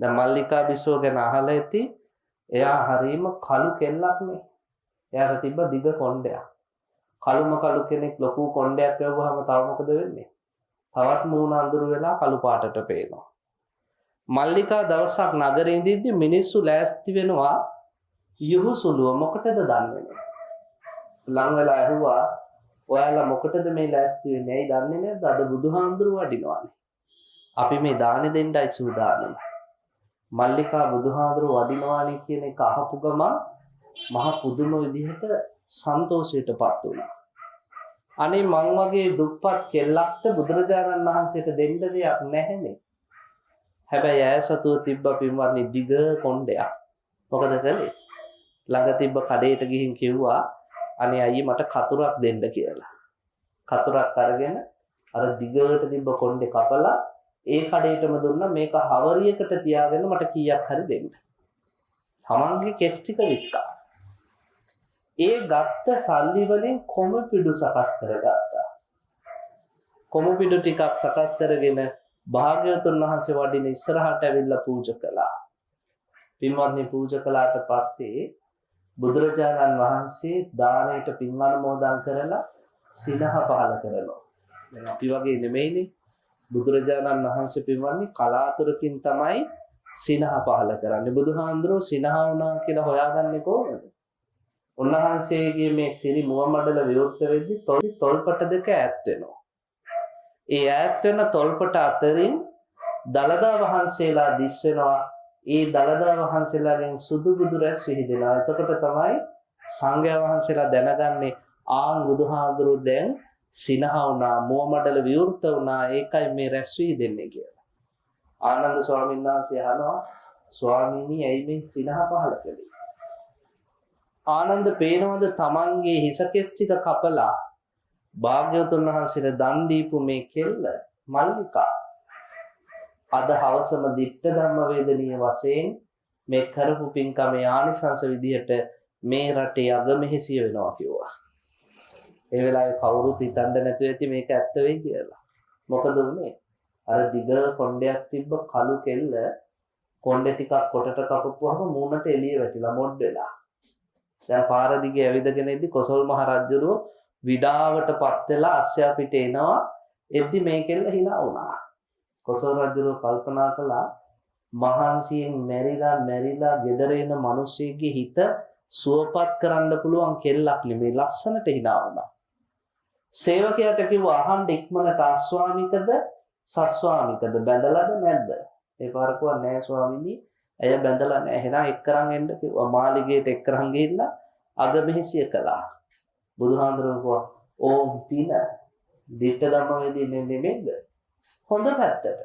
දැන් මල්ලිකා බිසෝ ගැන අහලා ඇති. එයා හරීම කළු කෙල්ලක් නේ. එයාට තිබ්බ දිග කොණ්ඩයක්. කළු කෙනෙක් ලොකු කොණ්ඩයක් වැවුවාම තව මොකද වෙන්නේ? තවත් මූණ අඳුරු වෙලා කළු පාටට පේනවා. මල්ලිකා දවසක් නගරේ ඉඳිද්දි මිනිස්සු ලෑස්ති වෙනවා යහුසුලුව මොකටද දන්නේ නැහැ. ලං වෙලා ඇහුවා ඔයාලා මොකටද මේ ලෑස්ති වෙන්නේ? ඇයි දන්නේ නැද්ද? අද බුදුහාමුදුරුව වඩිනවානේ. අපි මේ දානෙ දෙන්නයි සූදානම්. මල්ලිකා බුදුහාමුදුරුව වඩිනවානේ කියන එක අහපු ගමන් මහ පුදුම විදිහට සන්තෝෂයටපත් වුණා. අනේ මං වගේ දුප්පත් කෙල්ලක්ට බුදුරජාණන් වහන්සේට දෙන්න දෙයක් නැහැනේ. හැබැයි ඇය සතුව තිබ්බ පින්වත්නි දිග කොණ්ඩයක්. මොකද කළේ? ළඟ තිබ්බ කඩේට ගිහින් කිව්වා අනේ අයියේ මට කතුරක් දෙන්න කියලා. කතුරක් අරගෙන අර දිගට තිබ්බ කොණ්ඩේ කපලා ඒ කඩේටම දුන්නා මේක හවරියකට තියාගෙන මට කීයක් හරි දෙන්න. තමන්ගේ කෙස් ටික වික්කා. ඒ ගත්ත සල්ලි වලින් කොමු පිඩු සකස් කරගත්තා. කොමු පිඩු ටිකක් සකස් කරගෙන භාග්‍යවතුන් වහන්සේ වඩින ඉස්සරහට ඇවිල්ලා පූජා කළා. පින්වත්නි පූජා කළාට පස්සේ බුදුරජාණන් වහන්සේ දානයට පින් අනුමෝදන් කරලා සිනහ පහල කරනවා. දැන් අපි වගේ නෙමෙයිනේ. බුදුරජාණන් වහන්සේ පින්වත්නි කලාතුරකින් තමයි සිනහ පහල කරන්නේ. බුදුහාඳුරෝ සිනහ වුණා කියලා හොයාගන්නේ කොහොමද? උන්වහන්සේගේ මේ සිරි මුව මඩල විවෘත වෙද්දි තොල්පට දෙක ඈත් වෙනවා. ඒ ඈත් වෙන තොල්පට අතරින් දලදා වහන්සේලා දිස් වෙනවා. ඒ දලදා වහන්සේලාගෙන් සුදු බුදු රැස් විහිදෙනවා. එතකොට තමයි සංඝයා වහන්සේලා දැනගන්නේ ආන් බුදුහාඳුරෝ දැන් සිනහ වුණා, මුව මඩල විවෘත වුණා. ඒකයි මේ රැස් විහිදෙන්නේ කියලා. ආනන්ද ස්වාමීන් වහන්සේ අහනවා ස්වාමීනි ඇයි මේ සිනහ පහල කළේ? ආනන්ද පේනවද තමන්ගේ හිසකෙස් ටික කපලා භාග්‍යවතුන් වහන්සේට දන් දීපු මේ කෙල්ල මල්ලිකා අද හවසම දිට්ඨ ධම්ම වේදනීය වශයෙන් මේ කරපු පින්කමේ ආනිසංස විදියට මේ රටේ අගමෙහිසිය වෙනවා කිව්වා. ඒ වෙලාවේ කවුරුත් හිතන්නේ නැතුව ඇති මේක ඇත්ත වෙයි කියලා. මොකද උනේ? අර දිග කොණ්ඩයක් තිබ්බ කළු කෙල්ල කොණ්ඩේ ටිකක් කොටට කපපුවාම මූණට එළිය වැටිලා මොඩ් වෙලා. දැන් පාර දිගේ ඇවිදගෙන ඉද්දි කොසල් මහ රජුරෝ විඩාවටපත් වෙලා අස්සයා පිට එනවා. එද්දි මේ කෙල්ල hina වුණා. කොසල් රජුරෝ කල්පනා කළා මහන්සියෙන් මැරිලා ගෙදර එන මිනිස්සෙගේ හිත සුවපත් කරන්න පුළුවන් කෙල්ලක් නෙමේ ලස්සනට hina වුණා. සේවකයාට කිව්වා අහන්න ඉක්මනට අස්වාමිකද සස්වාමිකද බැඳලාද නැද්ද? ඒ පාරකුවා නෑ ස්වාමීනි ඇය බැඳලා නෑ. එහෙනම් එක්කරන් එන්න කිව්වා. මාලිගයට එක්කරන් ගිහිල්ලා අගමෙහිසිය කළා. බුදුහාඳුරුවෝ කිව්වා ඕම් පින දිට්ඨ ධම්ම වේදී නෙමෙයිද? හොඳ පැත්තට.